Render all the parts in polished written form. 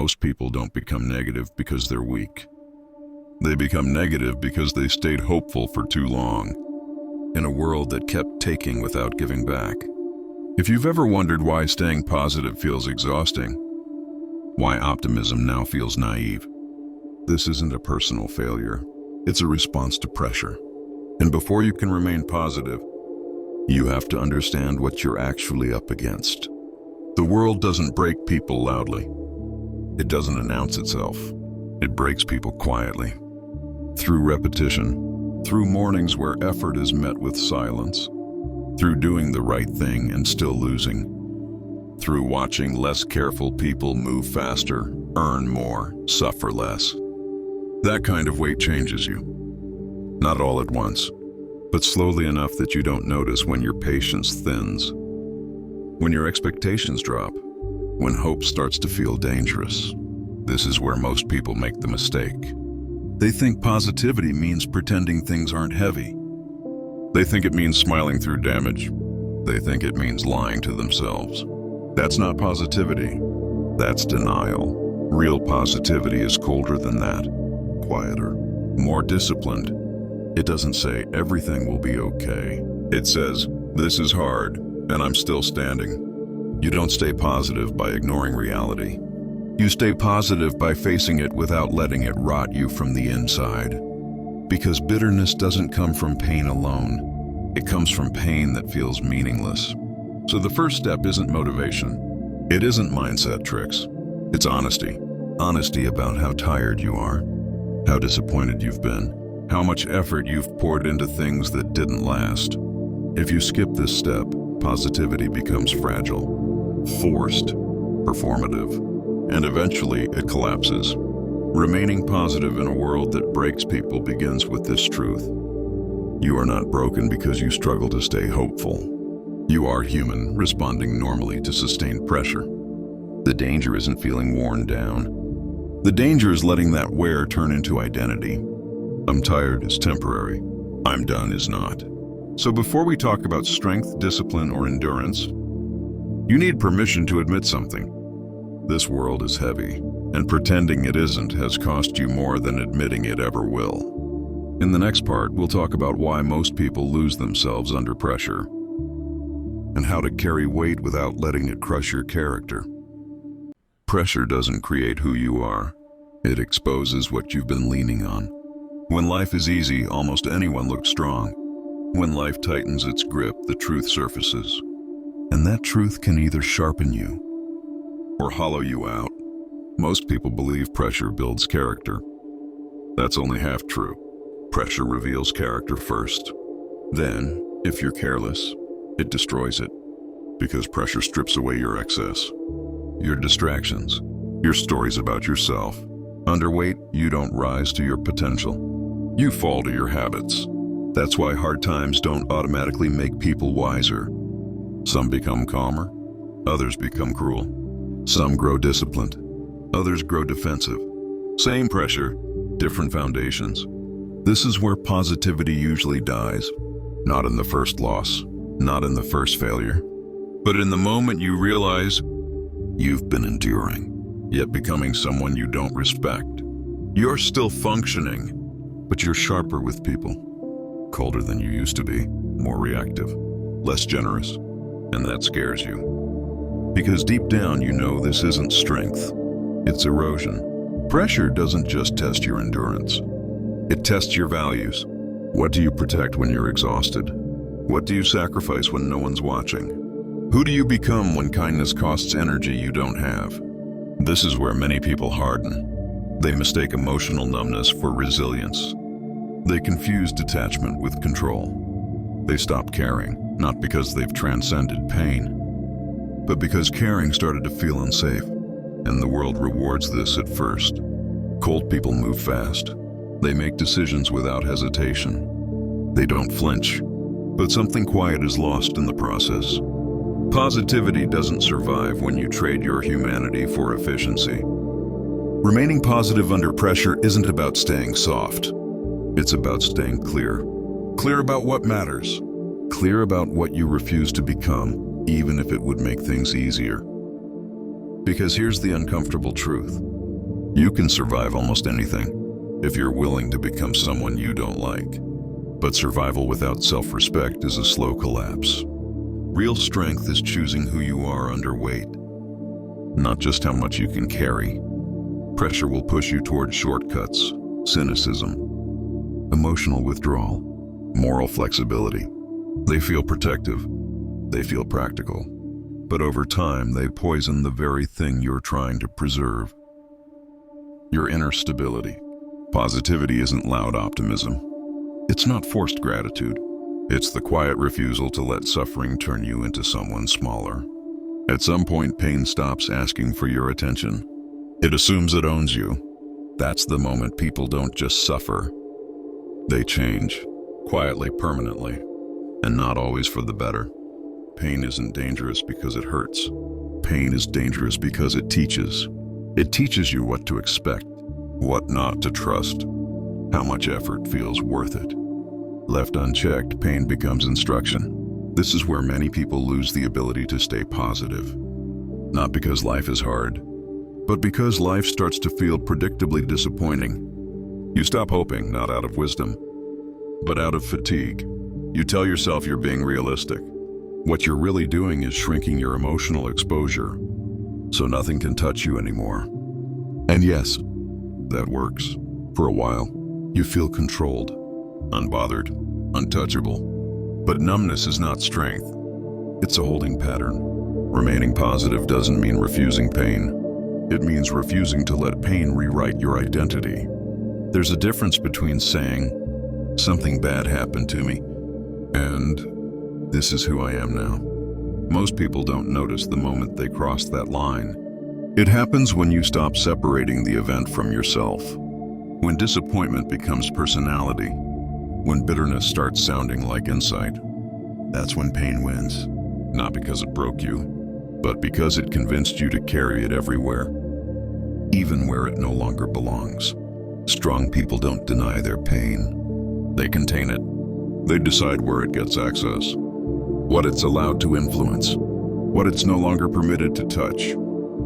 Most people don't become negative because they're weak. They become negative because they stayed hopeful for too long, in a world that kept taking without giving back. If you've ever wondered why staying positive feels exhausting, why optimism now feels naive, this isn't a personal failure. It's a response to pressure. And before you can remain positive, you have to understand what you're actually up against. The world doesn't break people loudly. It doesn't announce itself. It breaks people quietly. Through repetition, through mornings where effort is met with silence, through doing the right thing and still losing, through watching less careful people move faster, earn more, suffer less. That kind of weight changes you. Not all at once, but slowly enough that you don't notice when your patience thins, when your expectations drop, when hope starts to feel dangerous. This is where most people make the mistake. They think positivity means pretending things aren't heavy. They think it means smiling through damage. They think it means lying to themselves. That's not positivity. That's denial. Real positivity is colder than that, quieter, more disciplined. It doesn't say everything will be okay. It says, this is hard, and I'm still standing. You don't stay positive by ignoring reality. You stay positive by facing it without letting it rot you from the inside. Because bitterness doesn't come from pain alone. It comes from pain that feels meaningless. So the first step isn't motivation. It isn't mindset tricks. It's honesty. Honesty about how tired you are, how disappointed you've been, how much effort you've poured into things that didn't last. If you skip this step, positivity becomes fragile, forced, performative, and eventually it collapses. Remaining positive in a world that breaks people begins with this truth. You are not broken because you struggle to stay hopeful. You are human, responding normally to sustained pressure. The danger isn't feeling worn down. The danger is letting that wear turn into identity. I'm tired is temporary. I'm done is not. So before we talk about strength, discipline, or endurance, you need permission to admit something. This world is heavy, and pretending it isn't has cost you more than admitting it ever will. In the next part, we'll talk about why most people lose themselves under pressure, and how to carry weight without letting it crush your character. Pressure doesn't create who you are. It exposes what you've been leaning on. When life is easy, almost anyone looks strong. When life tightens its grip, the truth surfaces. And that truth can either sharpen you or hollow you out. Most people believe pressure builds character. That's only half true. Pressure reveals character first. Then, if you're careless, it destroys it. Because pressure strips away your excess, your distractions, your stories about yourself. Underweight, you don't rise to your potential. You fall to your habits. That's why hard times don't automatically make people wiser. Some become calmer, others become cruel. Some grow disciplined, others grow defensive. Same pressure, different foundations. This is where positivity usually dies. Not in the first loss, not in the first failure, but in the moment you realize you've been enduring, yet becoming someone you don't respect. You're still functioning, but you're sharper with people. Colder than you used to be, more reactive, less generous, and that scares you. Because deep down you know this isn't strength, it's erosion. Pressure doesn't just test your endurance, it tests your values. What do you protect when you're exhausted? What do you sacrifice when no one's watching? Who do you become when kindness costs energy you don't have? This is where many people harden. They mistake emotional numbness for resilience. They confuse detachment with control. They stop caring, not because they've transcended pain, but because caring started to feel unsafe, and the world rewards this at first. Cold people move fast. They make decisions without hesitation. They don't flinch, but something quiet is lost in the process. Positivity doesn't survive when you trade your humanity for efficiency. Remaining positive under pressure isn't about staying soft. It's about staying clear. Clear about what matters. Clear about what you refuse to become, even if it would make things easier. Because here's the uncomfortable truth. You can survive almost anything if you're willing to become someone you don't like. But survival without self-respect is a slow collapse. Real strength is choosing who you are under weight, not just how much you can carry. Pressure will push you toward shortcuts, cynicism, emotional withdrawal, moral flexibility. They feel protective. They feel practical. But over time, they poison the very thing you're trying to preserve. Your inner stability. Positivity isn't loud optimism. It's not forced gratitude. It's the quiet refusal to let suffering turn you into someone smaller. At some point, pain stops asking for your attention. It assumes it owns you. That's the moment people don't just suffer. They change, quietly, permanently, and not always for the better. Pain isn't dangerous because it hurts. Pain is dangerous because it teaches. It teaches you what to expect, what not to trust, how much effort feels worth it. Left unchecked, pain becomes instruction. This is where many people lose the ability to stay positive. Not because life is hard, but because life starts to feel predictably disappointing. You stop hoping, not out of wisdom, but out of fatigue. You tell yourself you're being realistic. What you're really doing is shrinking your emotional exposure, so nothing can touch you anymore. And yes, that works. For a while, you feel controlled, unbothered, untouchable. But numbness is not strength. It's a holding pattern. Remaining positive doesn't mean refusing pain. It means refusing to let pain rewrite your identity. There's a difference between saying, "Something bad happened to me," and "This is who I am now." Most people don't notice the moment they cross that line. It happens when you stop separating the event from yourself. When disappointment becomes personality. When bitterness starts sounding like insight. That's when pain wins. Not because it broke you, but because it convinced you to carry it everywhere, even where it no longer belongs. Strong people don't deny their pain. They contain it. They decide where it gets access, what it's allowed to influence, what it's no longer permitted to touch.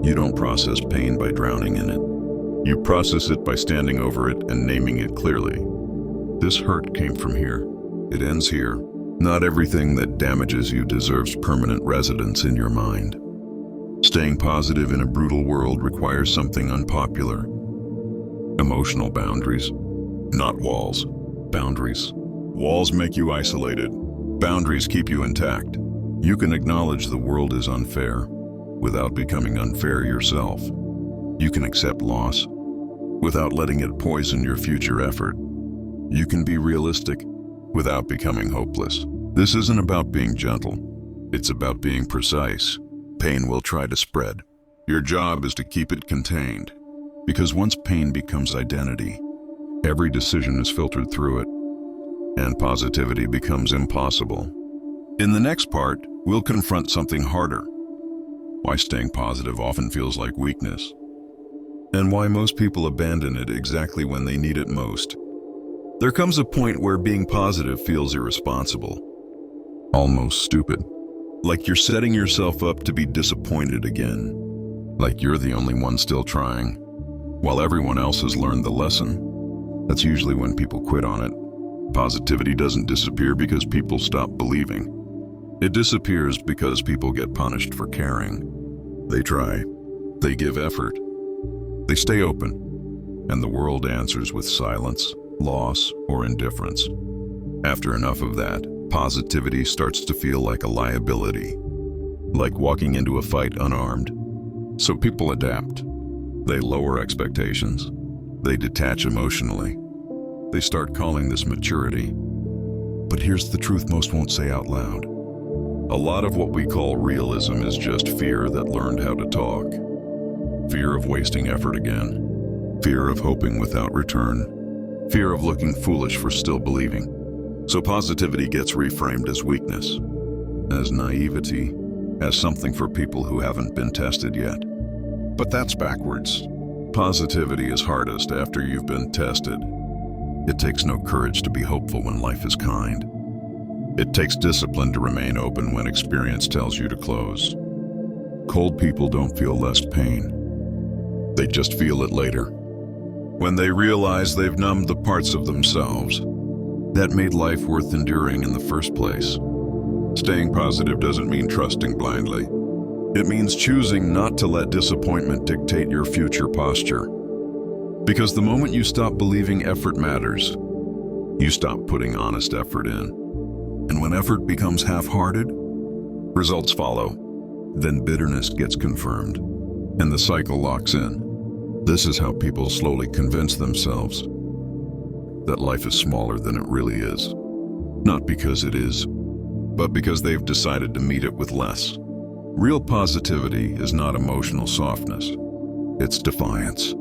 You don't process pain by drowning in it. You process it by standing over it and naming it clearly. This hurt came from here. It ends here. Not everything that damages you deserves permanent residence in your mind. Staying positive in a brutal world requires something unpopular. Emotional boundaries. Not walls. Boundaries. Walls make you isolated. Boundaries keep you intact. You can acknowledge the world is unfair without becoming unfair yourself. You can accept loss without letting it poison your future effort. You can be realistic without becoming hopeless. This isn't about being gentle. It's about being precise. Pain will try to spread. Your job is to keep it contained. Because once pain becomes identity, every decision is filtered through it, and positivity becomes impossible. In the next part, we'll confront something harder. Why staying positive often feels like weakness, and why most people abandon it exactly when they need it most. There comes a point where being positive feels irresponsible, almost stupid. Like you're setting yourself up to be disappointed again. Like you're the only one still trying, while everyone else has learned the lesson. That's usually when people quit on it. Positivity doesn't disappear because people stop believing. It disappears because people get punished for caring. They try. They give effort. They stay open. And the world answers with silence, loss, or indifference. After enough of that, positivity starts to feel like a liability, like walking into a fight unarmed. So people adapt. They lower expectations. They detach emotionally. They start calling this maturity. But here's the truth most won't say out loud. A lot of what we call realism is just fear that learned how to talk. Fear of wasting effort again. Fear of hoping without return. Fear of looking foolish for still believing. So positivity gets reframed as weakness, as naivety, as something for people who haven't been tested yet. But that's backwards. Positivity is hardest after you've been tested. It takes no courage to be hopeful when life is kind. It takes discipline to remain open when experience tells you to close. Cold people don't feel less pain. They just feel it later. when they realize they've numbed the parts of themselves that made life worth enduring in the first place. Staying positive doesn't mean trusting blindly. It means choosing not to let disappointment dictate your future posture. Because the moment you stop believing effort matters, you stop putting honest effort in. And when effort becomes half-hearted, results follow. Then bitterness gets confirmed, and the cycle locks in. This is how people slowly convince themselves that life is smaller than it really is. Not because it is, but because they've decided to meet it with less. Real positivity is not emotional softness. It's defiance.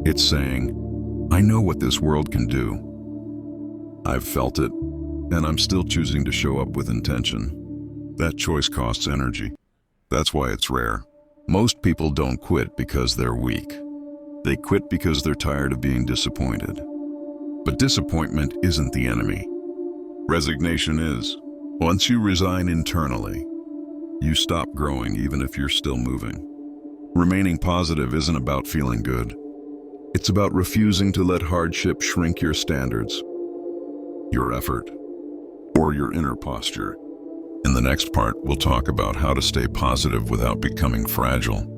It's saying, I know what this world can do. I've felt it, and I'm still choosing to show up with intention. That choice costs energy. That's why it's rare. Most people don't quit because they're weak. They quit because they're tired of being disappointed. But disappointment isn't the enemy. Resignation is. Once you resign internally, you stop growing even if you're still moving. Remaining positive isn't about feeling good. It's about refusing to let hardship shrink your standards, your effort, or your inner posture. In the next part, we'll talk about how to stay positive without becoming fragile.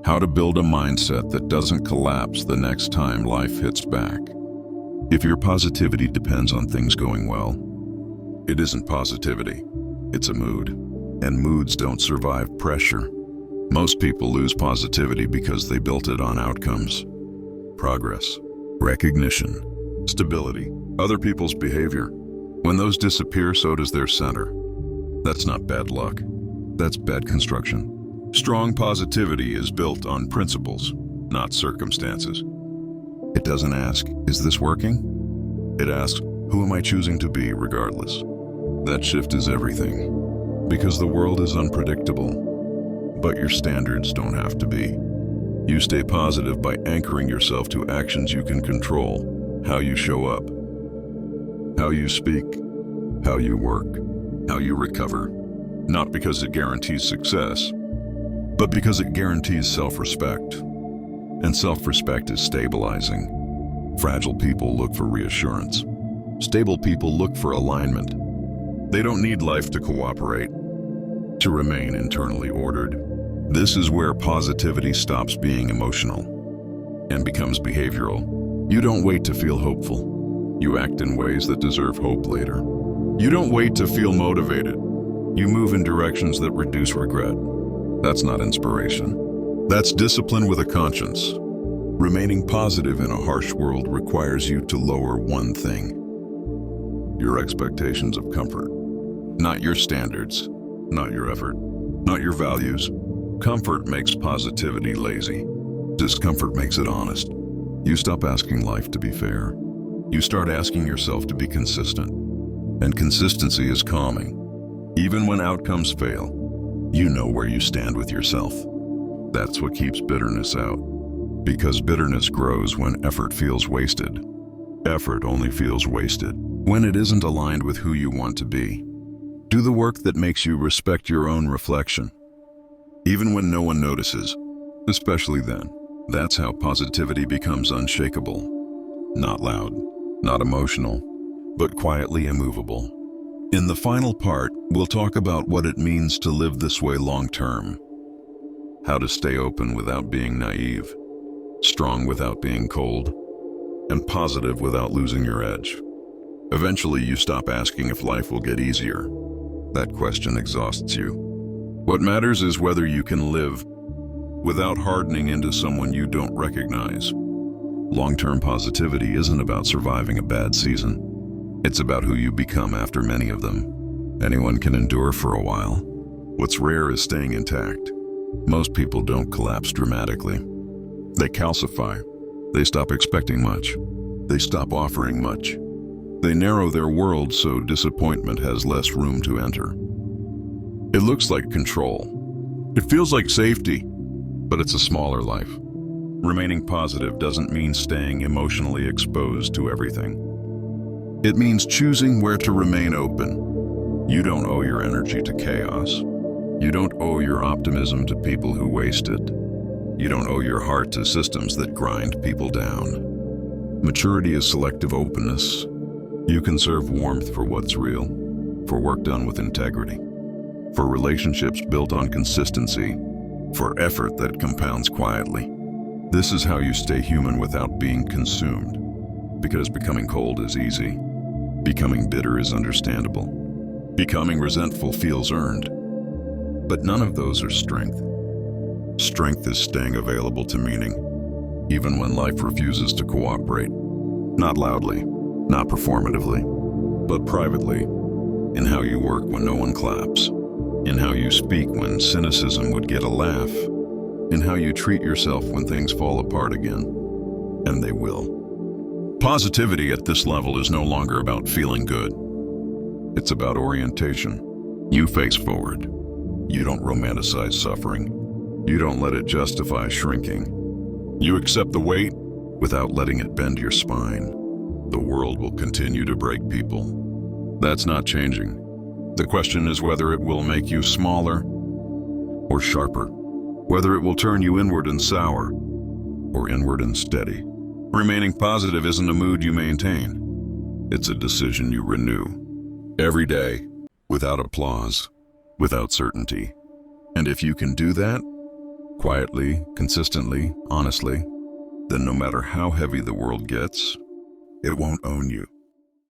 How to build a mindset that doesn't collapse the next time life hits back. If your positivity depends on things going well, it isn't positivity, it's a mood. And moods don't survive pressure. Most people lose positivity because they built it on outcomes, progress, recognition, stability, other people's behavior. When those disappear, so does their center. That's not bad luck. That's bad construction. Strong positivity is built on principles, not circumstances. It doesn't ask, is this working? It asks, who am I choosing to be regardless? That shift is everything. Because the world is unpredictable, but your standards don't have to be. You stay positive by anchoring yourself to actions you can control, how you show up, how you speak, how you work, how you recover. Not because it guarantees success, but because it guarantees self-respect. And self-respect is stabilizing. Fragile people look for reassurance. Stable people look for alignment. They don't need life to cooperate, to remain internally ordered. This is where positivity stops being emotional and becomes behavioral. You don't wait to feel hopeful. You act in ways that deserve hope later. You don't wait to feel motivated. You move in directions that reduce regret. That's not inspiration. That's discipline with a conscience. Remaining positive in a harsh world requires you to lower one thing: your expectations of comfort. Not your standards, not your effort, not your values. Comfort makes positivity lazy. Discomfort makes it honest. You stop asking life to be fair. You start asking yourself to be consistent. And consistency is calming. Even when outcomes fail, you know where you stand with yourself. That's what keeps bitterness out. Because bitterness grows when effort feels wasted. Effort only feels wasted when it isn't aligned with who you want to be. Do the work that makes you respect your own reflection, even when no one notices, especially then. That's how positivity becomes unshakable. Not loud, not emotional, but quietly immovable. In the final part, we'll talk about what it means to live this way long-term. How to stay open without being naive, strong without being cold, and positive without losing your edge. Eventually, you stop asking if life will get easier. That question exhausts you. What matters is whether you can live without hardening into someone you don't recognize. Long-term positivity isn't about surviving a bad season. It's about who you become after many of them. Anyone can endure for a while. What's rare is staying intact. Most people don't collapse dramatically. They calcify. They stop expecting much. They stop offering much. They narrow their world so disappointment has less room to enter. It looks like control. It feels like safety, but it's a smaller life. Remaining positive doesn't mean staying emotionally exposed to everything. It means choosing where to remain open. You don't owe your energy to chaos. You don't owe your optimism to people who waste it. You don't owe your heart to systems that grind people down. Maturity is selective openness. You can serve warmth for what's real, for work done with integrity, for relationships built on consistency, for effort that compounds quietly. This is how you stay human without being consumed. Because becoming cold is easy. Becoming bitter is understandable. Becoming resentful feels earned. But none of those are strength. Strength is staying available to meaning, even when life refuses to cooperate. Not loudly, not performatively, but privately, in how you work when no one claps, in how you speak when cynicism would get a laugh, in how you treat yourself when things fall apart again. And they will. Positivity at this level is no longer about feeling good. It's about orientation. You face forward. You don't romanticize suffering. You don't let it justify shrinking. You accept the weight without letting it bend your spine. The world will continue to break people. That's not changing. The question is whether it will make you smaller or sharper, whether it will turn you inward and sour or inward and steady. Remaining positive isn't a mood you maintain. It's a decision you renew every day, without applause, without certainty. And if you can do that, quietly, consistently, honestly, then no matter how heavy the world gets, it won't own you.